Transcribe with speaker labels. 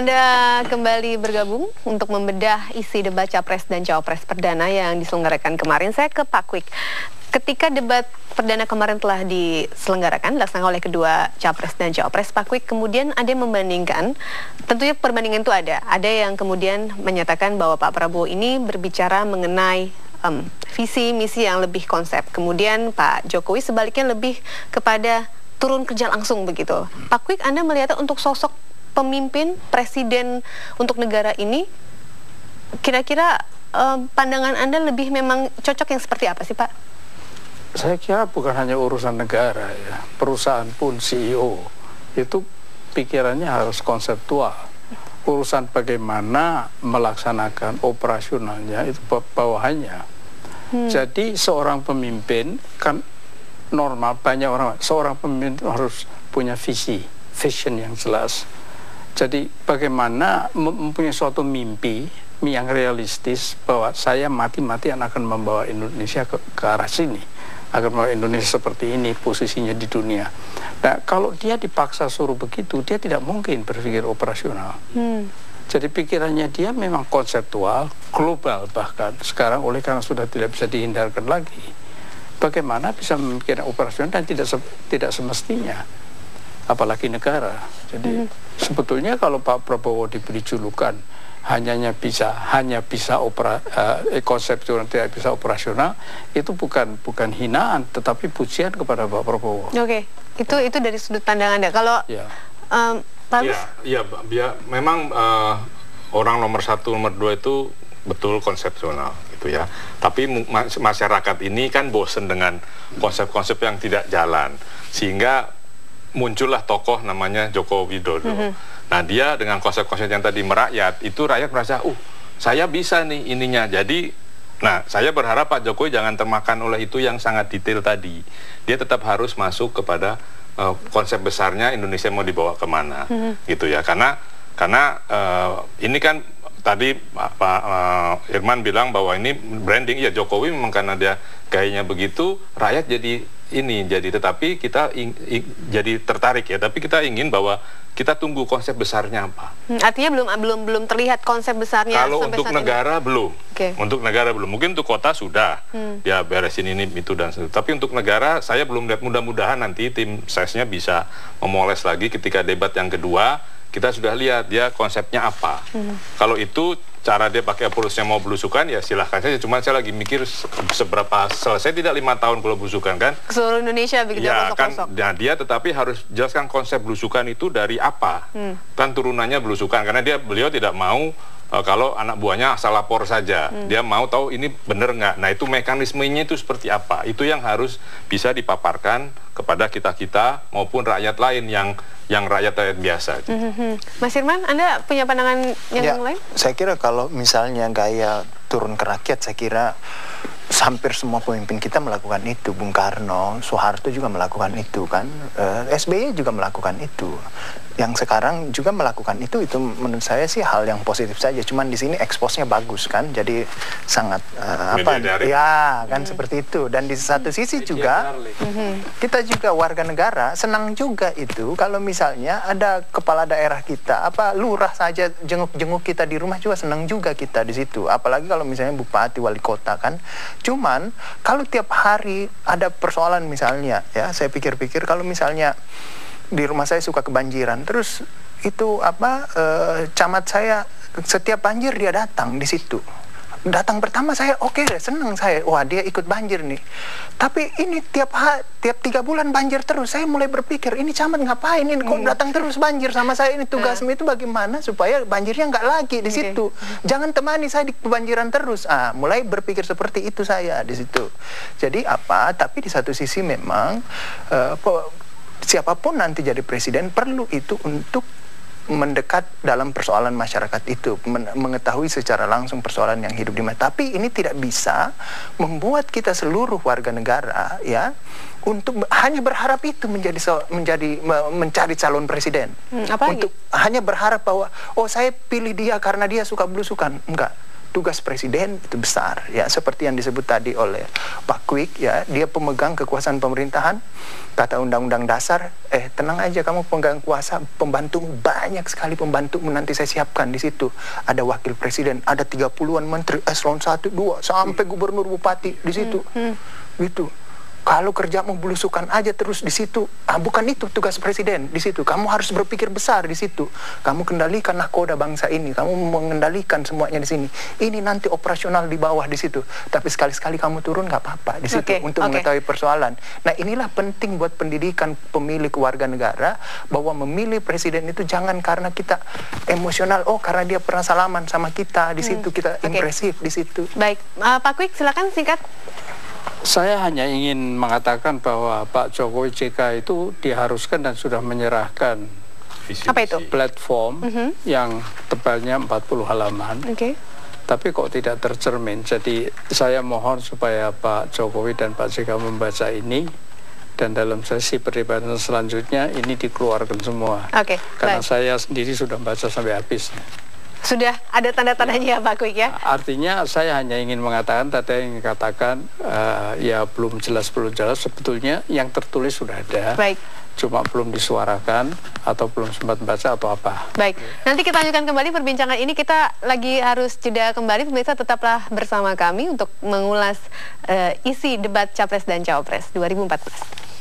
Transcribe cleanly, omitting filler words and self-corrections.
Speaker 1: Anda kembali bergabung untuk membedah isi debat Capres dan Cawapres perdana yang diselenggarakan kemarin. Saya ke Pak Kwik. Ketika debat perdana kemarin telah diselenggarakan, dilaksanakan oleh kedua Capres dan Cawapres, Pak Kwik, kemudian ada yang membandingkan, tentunya perbandingan itu ada yang kemudian menyatakan bahwa Pak Prabowo ini berbicara mengenai visi misi yang lebih konsep. Kemudian Pak Jokowi sebaliknya lebih kepada turun kerja langsung begitu. Pak Kwik, Anda melihatnya untuk sosok pemimpin presiden untuk negara ini, kira-kira pandangan Anda lebih memang cocok yang seperti apa sih, Pak?
Speaker 2: Saya kira bukan hanya urusan negara ya, perusahaan pun CEO itu pikirannya harus konseptual. Urusan bagaimana melaksanakan operasionalnya itu bawahannya. Jadi seorang pemimpin kan normal, banyak orang, seorang pemimpin harus punya vision yang jelas. Jadi bagaimana mempunyai suatu mimpi yang realistis bahwa saya mati-matian akan membawa Indonesia ke arah sini, akan membawa Indonesia seperti ini posisinya di dunia. Nah, kalau dia dipaksa suruh begitu, dia tidak mungkin berpikir operasional. Jadi pikirannya dia memang konseptual, global bahkan sekarang, oleh karena sudah tidak bisa dihindarkan lagi. Bagaimana bisa memikirkan operasional dan tidak semestinya, apalagi negara. Jadi sebetulnya kalau Pak Prabowo diberi julukan hanya bisa konseptual, tidak bisa operasional, itu bukan hinaan tetapi pujian kepada Pak Prabowo.
Speaker 1: Oke, itu dari sudut pandang Anda. Kalau Pak Agus?
Speaker 3: Memang orang nomor 1, nomor 2 itu betul konsepsional gitu ya. Tapi masyarakat ini kan bosen dengan konsep-konsep yang tidak jalan, sehingga muncullah tokoh namanya Joko Widodo. Nah, dia dengan konsep-konsep yang tadi merakyat, itu rakyat merasa, saya bisa nih ininya. Jadi, nah, saya berharap Pak Jokowi jangan termakan oleh itu yang sangat detail tadi. Dia tetap harus masuk kepada konsep besarnya Indonesia mau dibawa kemana, gitu ya. Karena ini kan tadi Pak Irman bilang bahwa ini branding, ya Jokowi memang karena dia gayanya begitu, rakyat tetapi kita jadi tertarik ya, tapi kita ingin bahwa kita tunggu konsep besarnya apa.
Speaker 1: Artinya belum terlihat konsep besarnya.
Speaker 3: Kalau untuk negara belum. Untuk negara belum. Mungkin untuk kota sudah. Ya beresin ini itu dan itu. Tapi untuk negara saya belum lihat. Mudah-mudahan nanti tim sesnya bisa memoles lagi ketika debat yang kedua. Kita sudah lihat dia konsepnya apa. Kalau itu cara dia pakai approach-nya mau belusukan, ya silahkan saja. Cuma saya lagi mikir seberapa selesai tidak 5 tahun kalau belusukan kan.
Speaker 1: Seluruh Indonesia begitu ya
Speaker 3: kan. Nah, dia tetapi harus jelaskan konsep belusukan itu dari apa. Kan turunannya belusukan karena beliau tidak mau kalau anak buahnya asal lapor saja. Dia mau tahu ini benar nggak. Nah, itu mekanismenya itu seperti apa. Itu yang harus bisa dipaparkan kepada kita-kita maupun rakyat lain yang rakyat biasa.
Speaker 1: Mas Irman, Anda punya pandangan yang lain?
Speaker 4: Saya kira kalau misalnya gaya turun ke rakyat, saya kira hampir semua pemimpin kita melakukan itu. Bung Karno, Soeharto juga melakukan itu kan. SBY juga melakukan itu. Yang sekarang juga melakukan itu menurut saya sih hal yang positif saja. Cuman di sini eksposnya bagus kan, jadi sangat seperti itu. Dan di satu sisi juga kita juga warga negara senang juga itu kalau misalnya ada kepala daerah kita, lurah saja jenguk kita di rumah juga senang juga kita di situ. Apalagi kalau misalnya bupati, wali kota kan. Cuman kalau tiap hari ada persoalan misalnya, ya saya pikir-pikir kalau misalnya di rumah saya suka kebanjiran, terus itu camat saya setiap banjir dia datang di situ. Datang pertama saya senang saya, wah dia ikut banjir nih. Tapi ini tiap 3 bulan banjir terus, saya mulai berpikir ini camat ngapain ini kok datang terus banjir sama saya, ini tugasmu itu bagaimana supaya banjirnya nggak lagi di situ. Jangan temani saya di kebanjiran terus. Mulai berpikir seperti itu saya di situ. Jadi tapi di satu sisi memang siapapun nanti jadi presiden perlu itu untuk mendekat dalam persoalan masyarakat itu, mengetahui secara langsung persoalan yang hidup di mana. Tapi ini tidak bisa membuat kita seluruh warga negara ya untuk hanya berharap itu mencari calon presiden. Untuk hanya berharap bahwa saya pilih dia karena dia suka belusukan. Enggak. tugas presiden itu besar, ya, seperti yang disebut tadi oleh Pak Kwik, ya, dia pemegang kekuasaan pemerintahan. Kata Undang-Undang Dasar, tenang aja kamu pemegang kuasa, pembantu banyak sekali pembantumu nanti saya siapkan di situ. Ada wakil presiden, ada 30-an menteri, eselon 1, 2, sampai gubernur bupati di situ. Gitu. Kalau kerjamu belusukan aja terus di situ, bukan itu tugas presiden di situ. Kamu harus berpikir besar di situ. Kamu kendalikan nahkoda bangsa ini, kamu mengendalikan semuanya di sini. Ini nanti operasional di bawah di situ. Tapi sekali-sekali kamu turun nggak apa-apa di situ untuk mengetahui persoalan. Nah, inilah penting buat pendidikan pemilih warga negara, bahwa memilih presiden itu jangan karena kita emosional, karena dia pernah salaman sama kita di situ, kita impresif di situ.
Speaker 1: Baik, Pak Kwik, silakan singkat.
Speaker 2: Saya hanya ingin mengatakan bahwa Pak Jokowi JK itu diharuskan dan sudah menyerahkan platform yang tebalnya 40 halaman. Tapi kok tidak tercermin. Jadi saya mohon supaya Pak Jokowi dan Pak JK membaca ini, dan dalam sesi perdebatan selanjutnya ini dikeluarkan semua. Karena saya sendiri sudah baca sampai habis.
Speaker 1: Sudah ada tanda-tandanya ya Pak Kwik, ya?
Speaker 2: Artinya saya hanya ingin mengatakan, tadi yang katakan ya belum jelas, sebetulnya yang tertulis sudah ada.
Speaker 1: Baik.
Speaker 2: Cuma belum disuarakan atau belum sempat baca atau apa.
Speaker 1: Baik, nanti kita lanjutkan kembali perbincangan ini. Kita lagi harus jeda kembali, pemirsa tetaplah bersama kami untuk mengulas isi debat Capres dan Cawapres 2014.